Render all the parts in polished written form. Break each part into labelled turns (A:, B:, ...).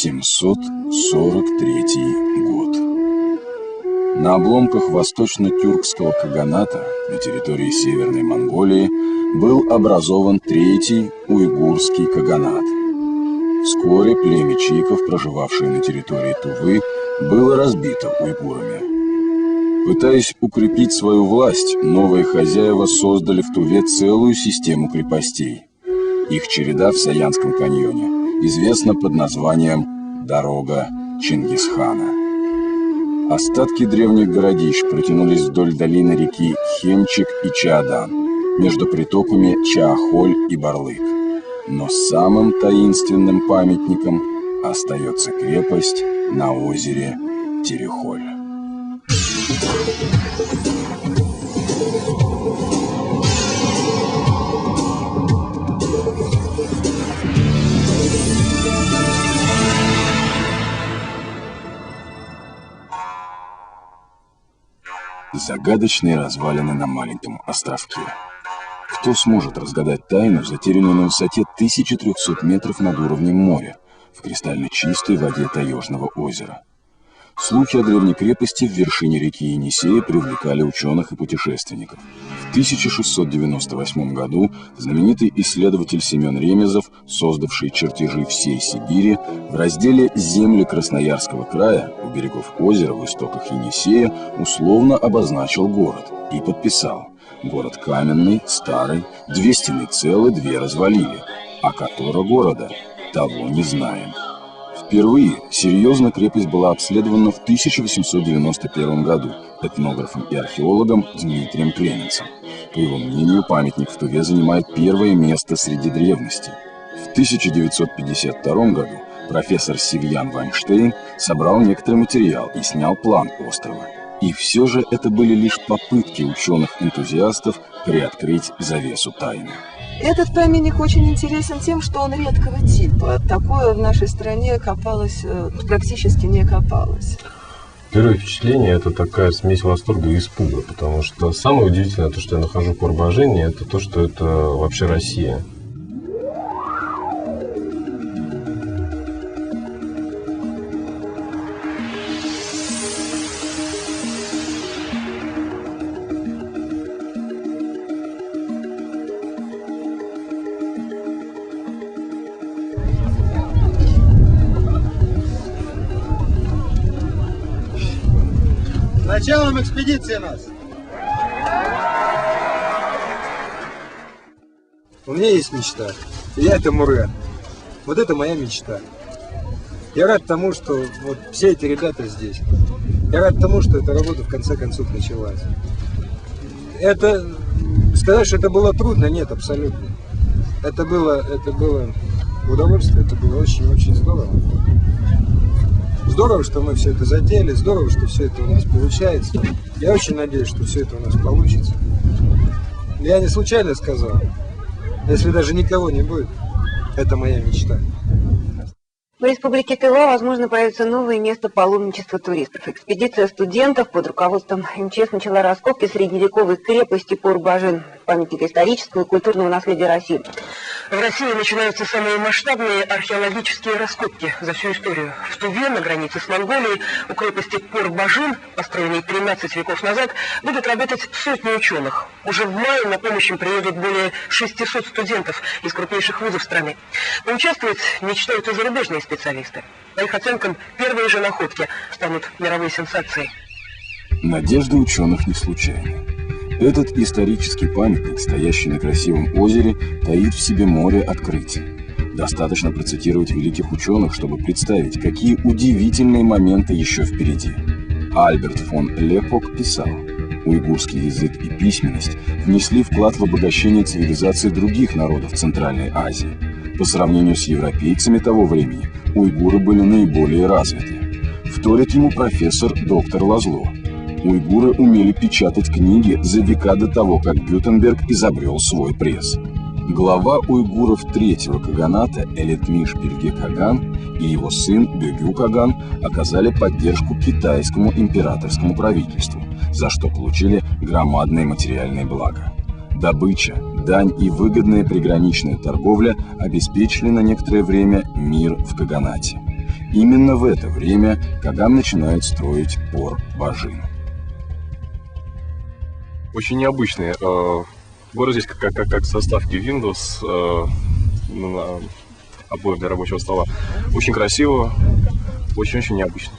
A: 743 год. На обломках восточно-тюркского каганата на территории Северной Монголии был образован Третий уйгурский каганат. Вскоре племя чиков, проживавшее на территории Тувы, было разбито уйгурами. Пытаясь укрепить свою власть, новые хозяева создали в Туве целую систему крепостей. Их череда в Саянском каньоне известна под названием «Дорога Чингисхана». Остатки древних городищ протянулись вдоль долины реки Хемчик и Чаадан, между притоками Чаахоль и Барлык. Но самым таинственным памятником остается крепость на озере Терехоль. Загадочные развалины на маленьком островке. Кто сможет разгадать тайну, затерянную на высоте 1300 метров над уровнем моря, в кристально чистой воде Таежного озера? Слухи о древней крепости в вершине реки Енисея привлекали ученых и путешественников. В 1698 году знаменитый исследователь Семен Ремезов, создавший чертежи всей Сибири, в разделе «Земли Красноярского края» у берегов озера в истоках Енисея условно обозначил город и подписал: «Город каменный, старый, 2 стены целы, 2 развалили, а которого города, того не знаем». Впервые серьезно крепость была обследована в 1891 году этнографом и археологом Дмитрием Клеменцем. По его мнению, памятник в Туве занимает первое место среди древностей. В 1952 году профессор Севьян Вайнштейн собрал некоторый материал и снял план острова. И все же это были лишь попытки ученых-энтузиастов приоткрыть завесу тайны.
B: Этот памятник очень интересен тем, что он редкого типа. Такое в нашей стране копалось, практически не копалось.
C: Первое впечатление – это такая смесь восторга и испуга, потому что самое удивительное, то, что я нахожу в Порбожине, это то, что это вообще Россия.
D: Началом экспедиции нас! У меня есть мечта. Я этому рад. Вот это моя мечта. Я рад тому, что вот все эти ребята здесь. Я рад тому, что эта работа в конце концов началась. Это сказать, что это было трудно, нет, абсолютно. Это было удовольствие, это было очень здорово. Здорово, что мы все это затеяли, здорово, что все это у нас получается. Я очень надеюсь, что все это у нас получится. Я не случайно сказал, если даже никого не будет, это моя мечта.
E: В Республике Тыва, возможно, появится новое место паломничества туристов. Экспедиция студентов под руководством МЧС начала раскопки средневековой крепости Порбожин, памятника исторического и культурного наследия России.
F: В России начинаются самые масштабные археологические раскопки за всю историю. В Туве, на границе с Монголией, у крепости Порбожин, построенной 13 веков назад, будут работать сотни ученых. Уже в мае на помощь им приедут более 600 студентов из крупнейших вузов страны. Поучаствовать мечтают и зарубежные специалисты. По их оценкам, первые же находки станут мировой сенсацией.
A: Надежды ученых не случайны. Этот исторический памятник, стоящий на красивом озере, таит в себе море открытий. Достаточно процитировать великих ученых, чтобы представить, какие удивительные моменты еще впереди. Альберт фон Лепок писал: «Уйгурский язык и письменность внесли вклад в обогащение цивилизации других народов Центральной Азии. По сравнению с европейцами того времени, уйгуры были наиболее развиты». Вторит ему профессор доктор Лазло. Уйгуры умели печатать книги за века до того, как Гютенберг изобрел свой пресс. Глава уйгуров Третьего каганата Элетмиш Бельге Каган и его сын Бегю Каган оказали поддержку китайскому императорскому правительству, за что получили громадные материальные блага. Добыча, дань и выгодная приграничная торговля обеспечили на некоторое время мир в каганате. Именно в это время Каган начинает строить Пор-Бажин.
C: Очень необычный. Город здесь как составки Windows на обоев для рабочего стола. Очень красиво, очень-очень необычно.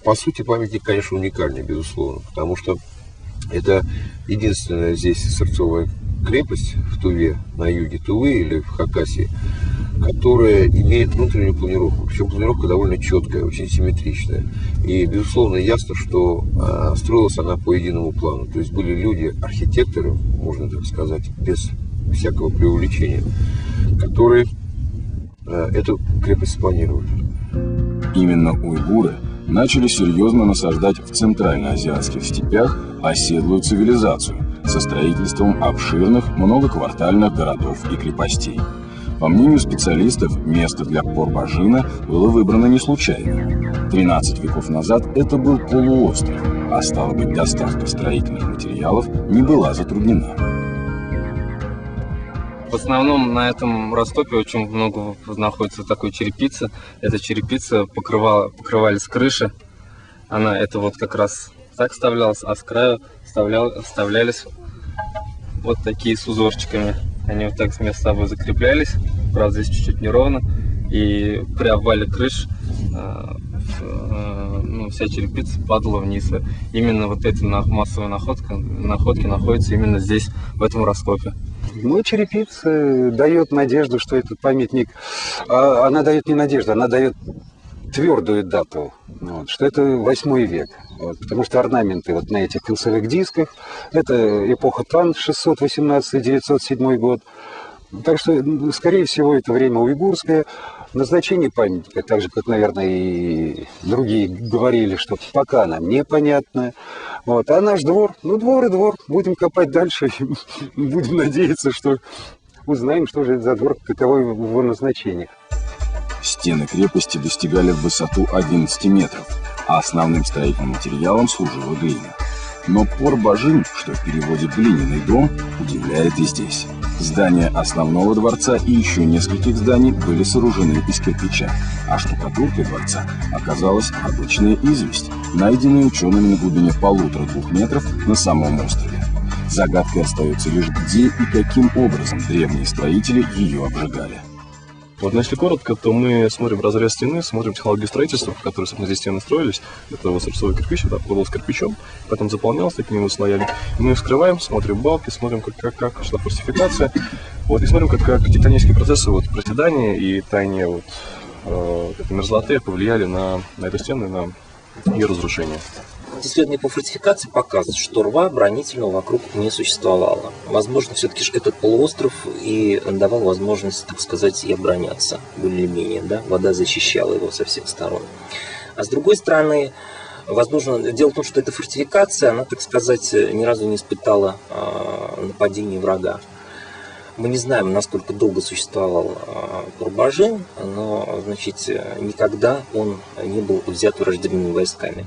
G: По сути, памятник, конечно, уникальный, безусловно, потому что это единственная здесь сырцовая крепость в Туве, на юге Тувы или в Хакасии, которая имеет внутреннюю планировку. Причем планировка довольно четкая, очень симметричная. И, безусловно, ясно, что строилась она по единому плану. То есть были люди, архитекторы, можно так сказать, без всякого преувеличения, которые эту крепость спланировали.
A: Именно уйгуры начали серьезно насаждать в центральноазиатских степях оседлую цивилизацию со строительством обширных многоквартальных городов и крепостей. По мнению специалистов, место для Пор-Бажина было выбрано не случайно. 13 веков назад это был полуостров, а стало быть, доставка строительных материалов не была затруднена.
H: В основном на этом растопе очень много находится такой черепицы. Эта черепица покрывались крыши. Это вот как раз так вставлялась, а с краю вставлялись вот такие с узорчиками. Они вот так между собой закреплялись. Правда, здесь чуть-чуть неровно. И при обвале крыш вся черепица падала вниз. Именно вот эти массовые находки находятся именно здесь, в этом растопе.
I: Ну, черепица дает надежду, что этот памятник, она дает не надежду, она дает твердую дату, что это 8 век. Потому что орнаменты вот на этих концевых дисках, это эпоха Тан, 618-907 год. Так что, скорее всего, это время уйгурское. Назначение памятника, так же, как, наверное, и другие говорили, что пока нам непонятно. А наш двор, двор и двор. Будем копать дальше, будем надеяться, что узнаем, что же это за двор, каково его назначение.
A: Стены крепости достигали в высоту 11 метров, а основным строительным материалом служила глина. Но Пор-Бажин, что в переводе «глиняный дом», удивляет и здесь. Здания основного дворца и еще нескольких зданий были сооружены из кирпича, а штукатуркой дворца оказалась обычная известь, найденная учеными на глубине 1,5–2 метров на самом острове. Загадкой остается лишь, где и каким образом древние строители ее обжигали.
C: Вот, если коротко, то мы смотрим разрез стены, смотрим технологию строительства, по которой, собственно, здесь стены строились. Это вот сырцовый кирпич, обкладывался кирпичом, потом заполнялся такими вот слоями. Мы вскрываем, смотрим балки, смотрим, как шла фортификация. И смотрим, как тектонические процессы проседания и таяние этой мерзлоты повлияли на эту стену, на ее разрушение.
J: Исследования по фортификации показывают, что рва оборонительного вокруг не существовало. Возможно, все-таки этот полуостров и давал возможность, так сказать, и обороняться более-менее. Да? Вода защищала его со всех сторон. А с другой стороны, возможно, дело в том, что эта фортификация, она, так сказать, ни разу не испытала нападения врага. Мы не знаем, насколько долго существовал Пор-Бажин, но, значит, никогда он не был взят враждебными войсками.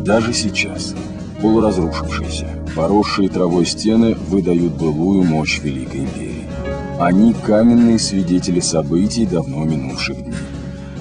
A: Даже сейчас полуразрушившиеся, поросшие травой стены выдают былую мощь Великой империи. Они каменные свидетели событий давно минувших дней.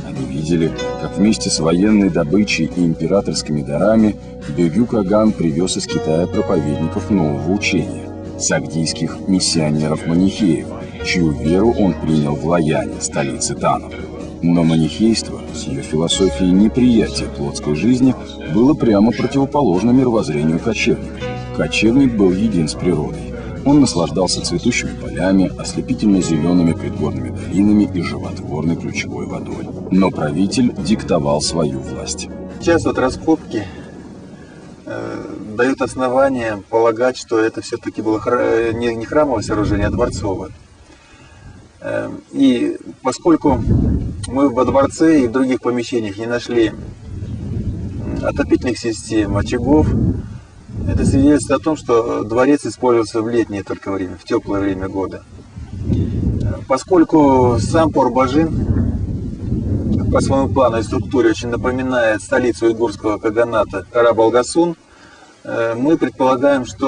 A: Они видели, как вместе с военной добычей и императорскими дарами Бёгю Каган привез из Китая проповедников нового учения – сагдийских миссионеров-манихеев, чью веру он принял в Лаяне, столице танов. Но манихейство с ее философией неприятия плотской жизни было прямо противоположно мировоззрению кочевника. Кочевник был един с природой. Он наслаждался цветущими полями, ослепительно-зелеными предгорными долинами и животворной ключевой водой. Но правитель диктовал свою власть.
K: Сейчас раскопки дают основания полагать, что это все-таки было не храмовое сооружение, а дворцовое. И поскольку мы во дворце и в других помещениях не нашли отопительных систем, очагов, это свидетельствует о том, что дворец использовался в летнее только время, в теплое время года. Поскольку сам Пор-Бажин по своему плану и структуре очень напоминает столицу уйгурского каганата Кара-Балгасун, мы предполагаем, что